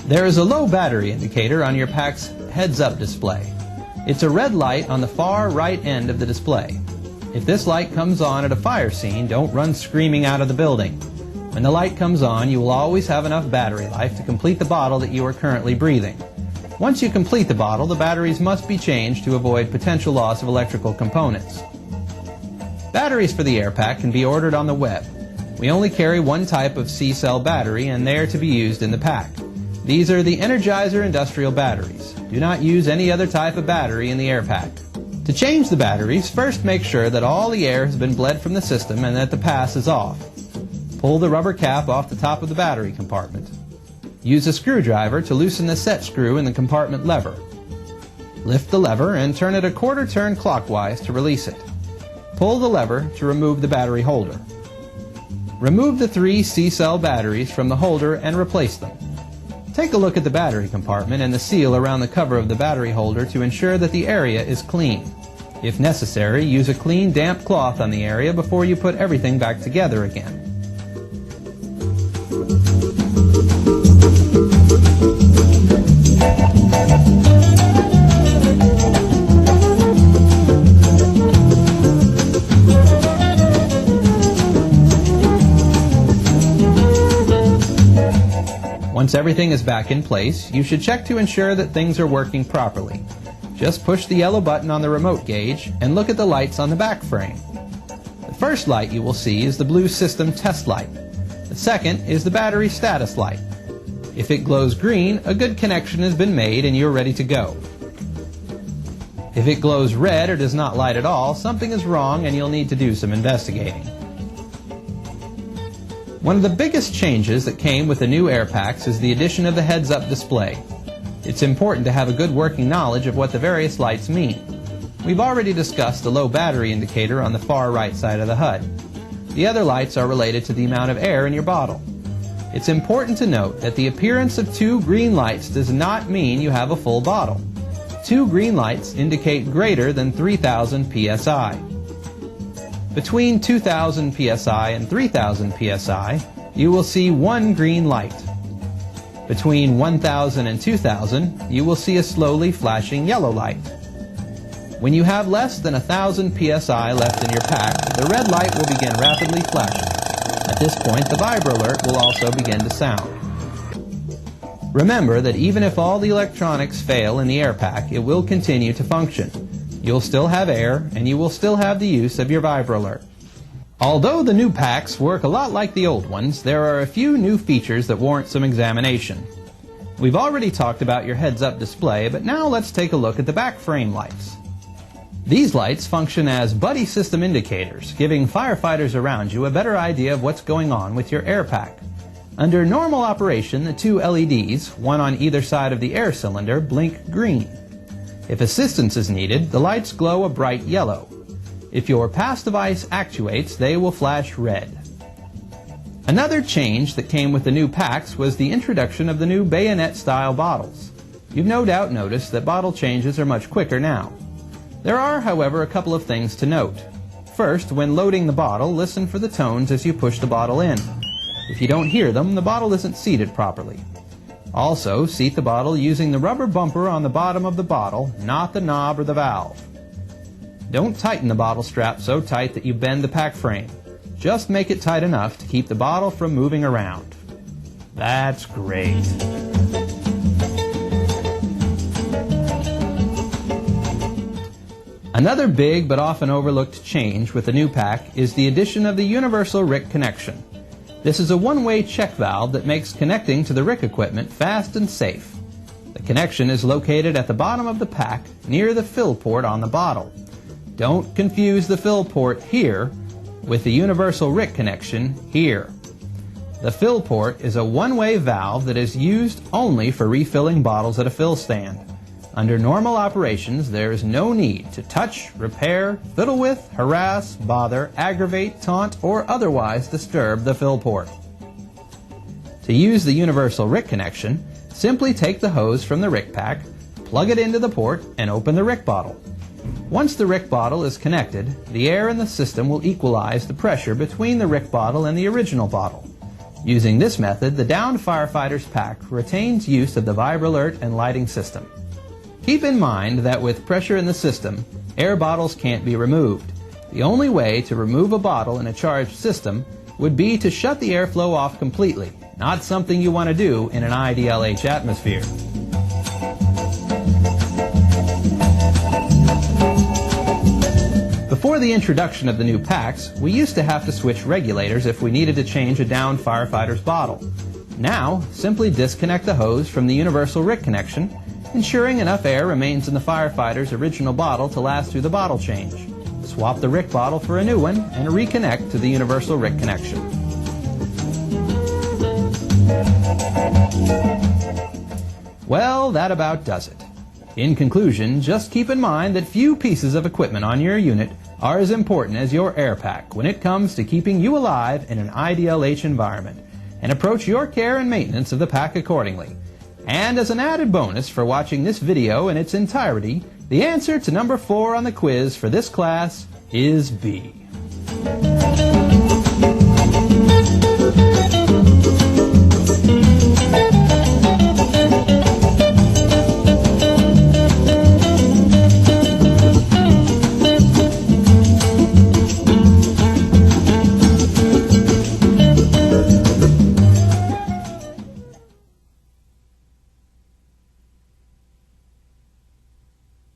There is a low battery indicator on your pack's heads-up display. It's a red light on the far right end of the display. If this light comes on at a fire scene, don't run screaming out of the building. When the light comes on, you will always have enough battery life to complete the bottle that you are currently breathing. Once you complete the bottle, the batteries must be changed to avoid potential loss of electrical components. Batteries for the air pack can be ordered on the web. We only carry one type of C-cell battery, and they are to be used in the pack. These are the Energizer industrial batteries. Do not use any other type of battery in the air pack. To change the batteries, first make sure that all the air has been bled from the system and that the pass is off. Pull the rubber cap off the top of the battery compartment. Use a screwdriver to loosen the set screw in the compartment lever. Lift the lever and turn it a quarter turn clockwise to release it. Pull the lever to remove the battery holder. Remove the 3 C-cell batteries from the holder and replace them. Take a look at the battery compartment and the seal around the cover of the battery holder to ensure that the area is clean. If necessary, use a clean, damp cloth on the area before you put everything back together again. Once everything is back in place, you should check to ensure that things are working properly. Just push the yellow button on the remote gauge and look at the lights on the back frame. The first light you will see is the blue system test light. The second is the battery status light. If it glows green, a good connection has been made and you're ready to go. If it glows red or does not light at all, something is wrong and you'll need to do some investigating. One of the biggest changes that came with the new air packs is the addition of the heads-up display. It's important to have a good working knowledge of what the various lights mean. We've already discussed the low battery indicator on the far right side of the HUD. The other lights are related to the amount of air in your bottle. It's important to note that the appearance of 2 green lights does not mean you have a full bottle. 2 green lights indicate greater than 3,000 psi. Between 2,000 psi and 3,000 psi, you will see 1 green light. Between 1,000 and 2,000, you will see a slowly flashing yellow light. When you have less than 1,000 psi left in your pack, the red light will begin rapidly flashing. At this point, the vibro alert will also begin to sound. Remember that even if all the electronics fail in the air pack, it will continue to function. You'll still have air, and you will still have the use of your vibro alert. Although the new packs work a lot like the old ones, there are a few new features that warrant some examination. We've already talked about your heads-up display, but now let's take a look at the back frame lights. These lights function as buddy system indicators, giving firefighters around you a better idea of what's going on with your air pack. Under normal operation, the 2 LEDs, one on either side of the air cylinder, blink green. If assistance is needed, the lights glow a bright yellow. If your pass device actuates, they will flash red. Another change that came with the new packs was the introduction of the new bayonet-style bottles. You've no doubt noticed that bottle changes are much quicker now. There are, however, a couple of things to note. First, when loading the bottle, listen for the tones as you push the bottle in. If you don't hear them, the bottle isn't seated properly. Also, seat the bottle using the rubber bumper on the bottom of the bottle, not the knob or the valve. Don't tighten the bottle strap so tight that you bend the pack frame. Just make it tight enough to keep the bottle from moving around. That's great. Another big but often overlooked change with the new pack is the addition of the universal RIC connection. This is a one-way check valve that makes connecting to the RIC equipment fast and safe. The connection is located at the bottom of the pack near the fill port on the bottle. Don't confuse the fill port here with the universal RIC connection here. The fill port is a one-way valve that is used only for refilling bottles at a fill stand. Under normal operations, there is no need to touch, repair, fiddle with, harass, bother, aggravate, taunt, or otherwise disturb the fill port. To use the universal RIC connection, simply take the hose from the RIC pack, plug it into the port, and open the RIC bottle. Once the RIC bottle is connected, the air in the system will equalize the pressure between the RIC bottle and the original bottle. Using this method, the downed firefighter's pack retains use of the VibraAlert and lighting system. Keep in mind that with pressure in the system, air bottles can't be removed. The only way to remove a bottle in a charged system would be to shut the airflow off completely, not something you want to do in an IDLH atmosphere. Before the introduction of the new packs, we used to have to switch regulators if we needed to change a downed firefighter's bottle. Now, simply disconnect the hose from the universal RIC connection, ensuring enough air remains in the firefighter's original bottle to last through the bottle change. Swap the RIC bottle for a new one and reconnect to the universal RIC connection. Well, that about does it. In conclusion, just keep in mind that few pieces of equipment on your unit are as important as your air pack when it comes to keeping you alive in an IDLH environment, and approach your care and maintenance of the pack accordingly. And as an added bonus for watching this video in its entirety, the answer to number 4 on the quiz for this class is B.